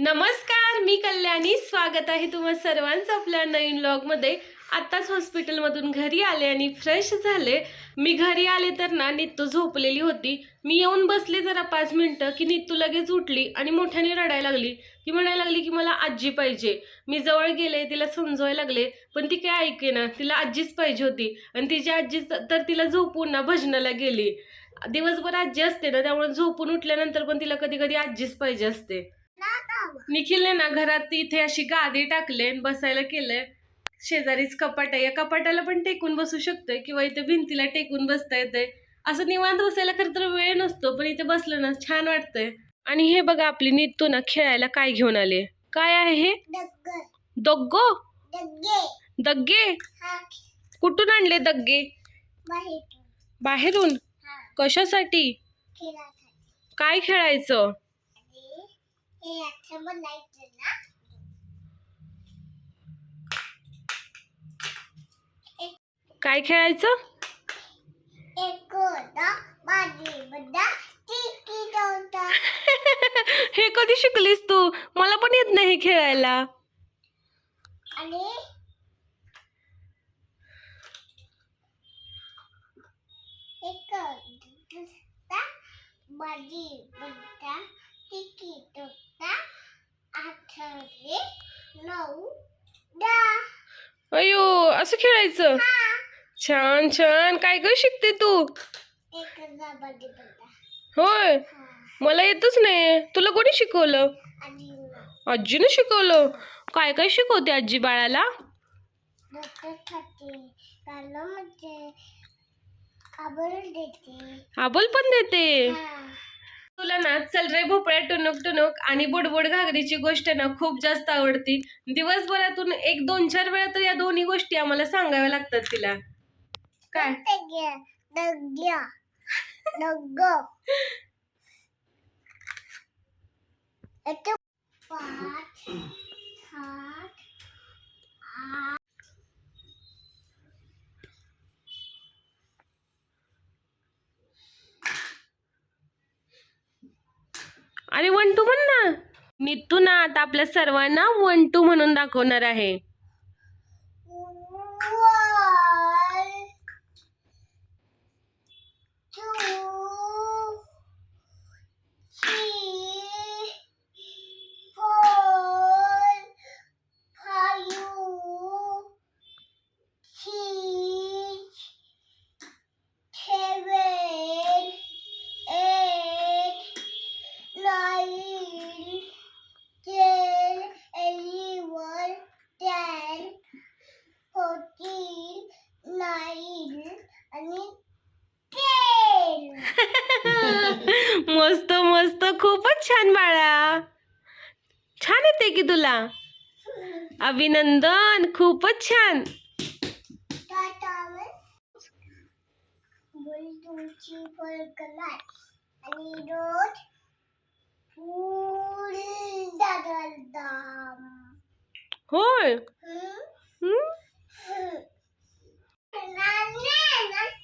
नमस्कार, मी कल्याणी. स्वागत आहे तुम्हा सर्वांचं आपल्या नवीन व्लॉगमध्ये. आत्ताच हॉस्पिटलमधून घरी आले आणि फ्रेश झाले. मी घरी आले तर ना नित्तू झोपलेली होती. मी येऊन बसले जरा 5 मिनिटं की नित्तू लगेच उठली आणि मोठ्याने रडायला लागली. ती म्हणायला लागली की मला आजी पाहिजे. मी जवळ गेले, तिला समजवायला लागले, पण ती काय ऐकेना. तिला आजीच पाहिजे होती आणि तिची आजी तर तिला झोपून ना भजनाला गेली. दिवसभर आजी असते ना, त्यामुळे झोपून उठल्यानंतर पण तिला कधी कधी आजीच पाहिजे असते. निखिलने ना घरात इथे अशी गादी टाकले, बसायला केलंय. शेजारीच कपाट आहे, या कपाटाला पण टेकून बसू शकतोय किंवा इथे भिंतीला टेकून बसता येतंय. असं निवांत बसायला खरं तर वेळ नसतो, पण इथे बसलं ना छान वाटतंय. आणि हे बघा आपली नित्तू ना खेळायला काय घेऊन आले. काय आहे हे? दग्गो. दग्गे. कुठून आणले दग्गे? बाहेरून. कशासाठी? काय खेळायचं? काय खेळायचं? हे कधी शिकलीस तू? मला पण येत नाही हे खेळायला. अयो, असं खेळायचं. छान छान. काय काय शिकते तू? होय, मला येतच नाही. तुला कोणी शिकवलं? आजीने शिकवलं. काय काय शिकवते आजी बाळाला? आबल पण देते. तुला ना चल रे भोपळ्या टुनुक टुनुक आणि बुडबुड घागरीची गोष्ट ना खूप जास्त आवडती. दिवसभरातून 1-2-4 वेळा तर या दोन्ही गोष्टी आम्हाला सांगाव्या लागतात तिला. काय? अरे 1 2 म्हण ना. नित्तू ना आता आपल्या सर्वांना 1 2 म्हणून दाखवणार आहे. मस्त मस्त, खूपच छान बाळा. छान येते की तुला. अभिनंदन, खूपच छान. होय.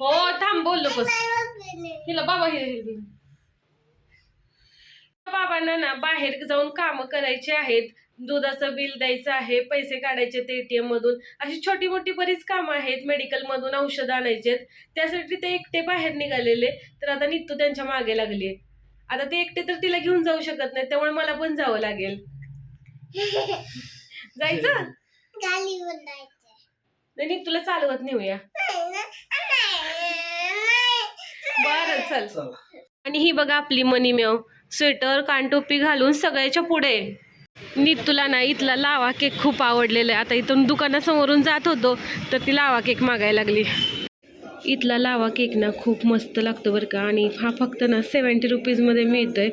हो थांब, बोल नकोस. हिला बाबा बाबांना ना बाहेर जाऊन कामं करायची आहेत. दुधाचं बिल द्यायचं आहे, पैसे काढायचे ATM मधून, अशी छोटी मोठी बरीच कामं आहेत. मेडिकल मधून औषधं आणायचे, त्यासाठी ते एकटे बाहेर निघालेले. तर आता नित्तू त्यांच्या मागे लागले. आता ते एकटे तर तिला घेऊन जाऊ शकत नाही, त्यामुळे मला पण जावं लागेल. जायचं नाही, तुला चालवत नेऊया. बरं चल. आणि ही बघा आपली मनी मेव स्वेटर कानटोपी घालून सगळ्याच्या पुढे. नित्तूला ना इथला लावा केक खूप आवडलेला आहे. आता इथून दुकानासमोरून जात होतो तर ती लावा केक मागायला लागली. इथला लावा केक ना खूप मस्त लागतो बरं का. आणि हा फक्त ना 70 रुपीजमध्ये मिळतोय.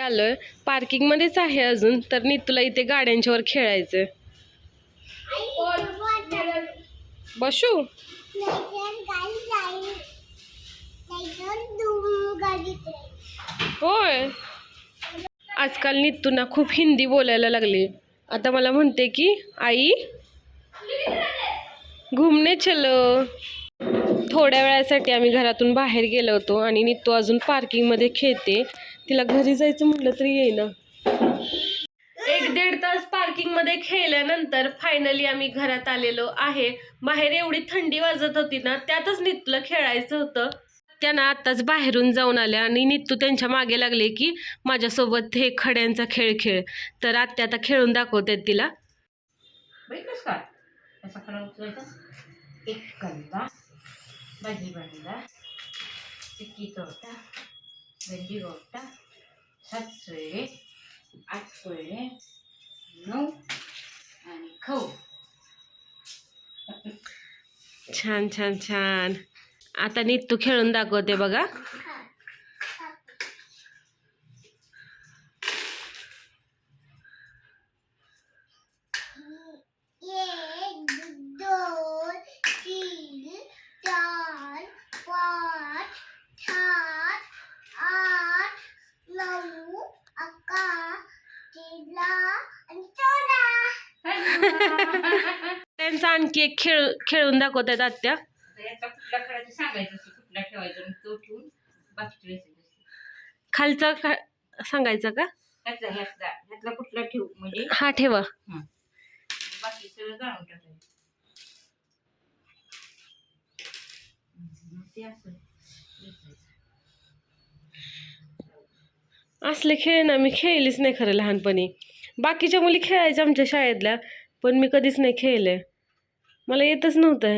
आलोय पार्किंग मध्येच आहे अजून. तर नित्तूला इथे गाड्यांच्यावर खेळायचंय. बसू. होय, आजकाल नित्तू ना खूप हिंदी बोलायला लागली. आता मला म्हणते की आई घुमने चलो. थोड्या वेळासाठी आम्ही घरातून बाहेर गेलो होतो आणि नित्तू अजून पार्किंग मध्ये खेळते. तिला घरी जायचं म्हटलं तरी येईना. 1-1.5 तास पार्किंग मध्ये खेळल्यानंतर फायनली आम्ही घरात आलेलो आहे. बाहेर एवढी थंडी वाजत होती ना, त्यातच नितूला खेळायचं होतं. त्या ना आत्ताच बाहेरून जाऊन आल्या आणि नितू त्यांच्या मागे लागले की माझ्यासोबत हे खड्यांचा खेळ खेळ. तर आत्या आता खेळून दाखवतात तिला. बघितलंस का कसा खडा उचलायचा. एक कंदा भाजी बांधा चिक्की तोटा भेंडी गोटा 7 सुळे 8 कोळळे 9 आणि खाऊ. छान छान छान. आता नितू खेळून दाखवते बघा. त्यांचा आणखी एक खेळून दाखवतात आत्या. याचा कुठला खेळायचं सांगायचं असं कुठला ठेवायचा मग तो ठेवून बाकीची रेसिपी खालचा सांगायचा का? ह्यातला कुठला ठेवू म्हणजे हा ठेवा. बाकी सगळं जाळून टाकायचं. ते असं असले खेळ ना मी खेळलीच नाही खरं लहानपणी. बाकीच्या मुली खेळायच्या आमच्या शाळेतल्या, पण मी कधीच नाही खेळले. मला येतच नव्हतं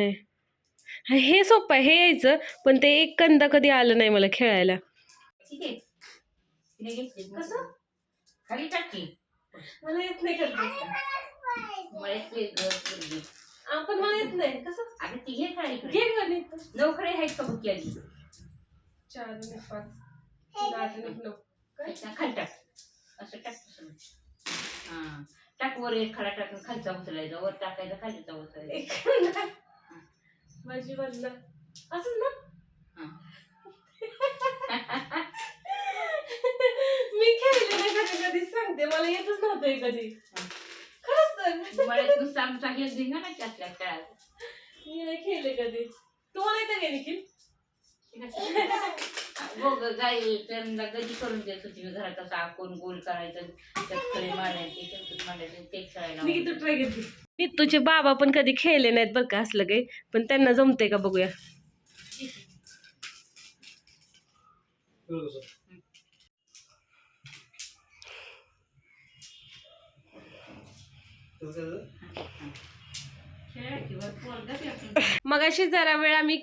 हे सोपं आहे, हे यायचं, पण ते एक कंदा कधी आलं नाही मला खेळायला. कसं खाली टाकी मला येत नाही करत. पण मला येत नाही कसं. अरे ती घे खाली घे गणित. 9 खडे आहेत का बघ आधी. 4 आणि 5 8 आणि 9 खाली टाक असं टाक. हा टाक. वर एक खडा टाकून खालचा उचलायचा, वर टाकायचा खालीचा उचलायचा. माझी बदला असं ना. मी खेळले नाही कधी कधीच सांगते, मला येतच नव्हतं कधी खरंच. तर मला नुसतं आमचा हे धिंगा ना त्यातल्या खेळायला. मी नाही खेळले कधी. तुम्हाला येतं का देखील? बघ गाई त्यांना गदी करून देत होती मी घरात. असं आखून गोल करायचं, त्यात खडे मारायचे, चमचूत मारायचे, ते खेळायला. मी किती ट्राय केली. नितूचे बाबा पण कधी खेळले नाहीत बरं का असलं काही, पण त्यांना जमतंय का बघूया. मगाशी जरा वेळ आम्ही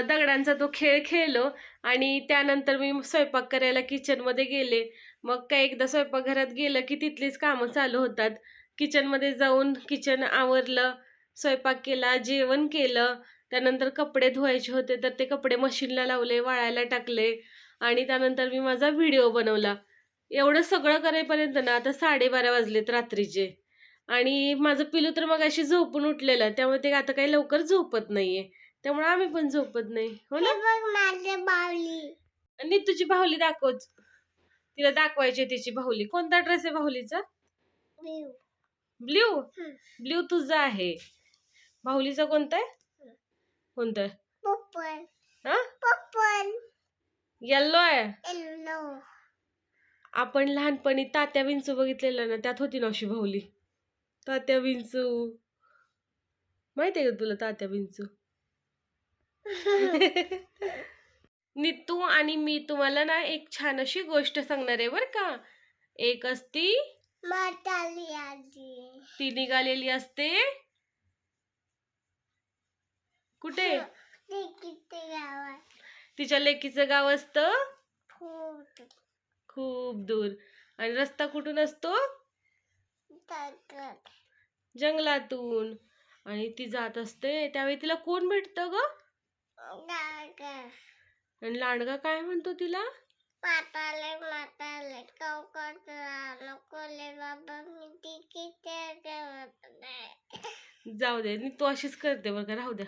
दगडांचा तो खेळ खेळलो आणि त्यानंतर मी स्वयंपाक करायला किचनमध्ये गेले. मग काय एकदा स्वयंपाकघरात गेलं की तिथलीच कामं चालू होतात. किचनमध्ये जाऊन किचन आवरलं, स्वयंपाक केला, जेवण केलं. त्यानंतर कपडे धुवायचे होते तर ते कपडे मशीनला लावले, वाळायला टाकले आणि त्यानंतर मी माझा व्हिडिओ बनवला. एवढं सगळं करेपर्यंत ना आता 12:30 वाजलेत रात्रीचे. आणि माझं पिलू तर मग अशी झोपून उठलेलं, त्यामुळे ते आता काही लवकर झोपत नाहीये, त्यामुळे आम्ही पण झोपत नाही. हो ना. आणि तुझी बाहुली दाखव. तिला दाखवायची तिची बाहुली. कोणता ड्रेस आहे बाहुलीचा? ब्ल्यू. ब्ल्यू तुझा आहे. बाहुलीचा कोणता आहे? कोणता आहे? येल्लो आहे. आपण लहानपणी तात्या विंचू बघितलेलं ना, त्यात होती ना अशी बाहुली. तात्या विंचू माहितीये का तुला? तात्या विंचू. नितू आणि मी तुम्हाला ना एक छान अशी गोष्ट सांगणार आहे बर का. एक असती ती निघालेली असते कुठे? तिच्या लेकीचं गाव असतं खूप दूर. आणि रस्ता कुठून असतो? जंगलातून. आणि ती जात असते त्यावेळी तिला कोण भेटतं ग? आणि लांडगा काय म्हणतो तिला? जाऊ दे, तू अशीच करते बरं का, राहू द्या.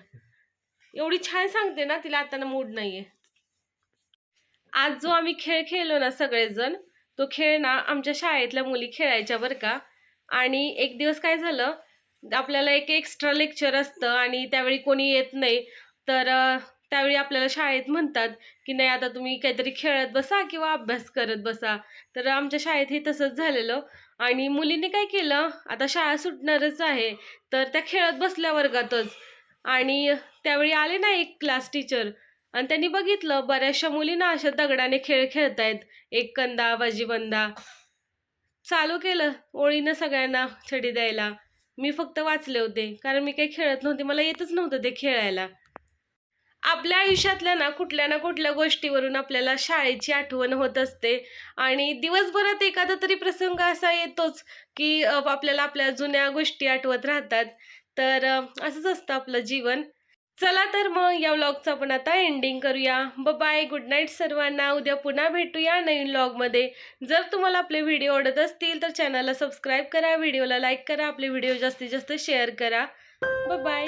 एवढी छान सांगते ना, तिला आता मूड नाहीये. आज जो आम्ही खेळ खेळलो ना सगळेजण, तो खेळ ना आमच्या शाळेतल्या मुली खेळायच्या बरं का. आणि एक दिवस काय झालं, आपल्याला एक एक्स्ट्रा लेक्चर असतं आणि त्यावेळी कोणी येत नाही, तर त्यावेळी आपल्याला शाळेत म्हणतात की नाही आता तुम्ही काहीतरी खेळत बसा किंवा अभ्यास करत बसा. तर आमच्या शाळेत हे तसंच झालेलं. आणि मुलीने काय केलं, आता शाळा सुटणारच आहे तर त्या खेळत बसल्या वर्गातच. आणि त्यावेळी आले ना एक क्लास टीचर, आणि त्यांनी बघितलं बऱ्याचशा मुलींना अशा दगडाने खेळ खेळतायत, एक कंदा बाजीबंदा. चालू केलं ओळीनं सगळ्यांना छडी द्यायला. मी फक्त वाचले होते कारण मी काही खेळत नव्हते, मला येतच नव्हतं ते खेळायला. आपल्या आयुष्यातल्या ना कुठल्या गोष्टीवरून आपल्याला शाळेची आठवण होत असते. आणि दिवसभरात एखादा तरी प्रसंग असा येतोच की आपल्याला आपल्या जुन्या गोष्टी आठवत राहतात. तर असंच असतं आपलं जीवन. चला तर मग या व्लॉगचं आपण आता एंडिंग करूया. बाय, गुड नाईट सर्वांना. उद्या पुन्हा भेटूया नवीन व्लॉगमध्ये. जर तुम्हाला आपले व्हिडिओ आवडत असतील तर चॅनलला सबस्क्राईब करा, व्हिडिओला लाईक करा, आपले व्हिडिओ जास्तीत जास्त शेअर करा. बाय.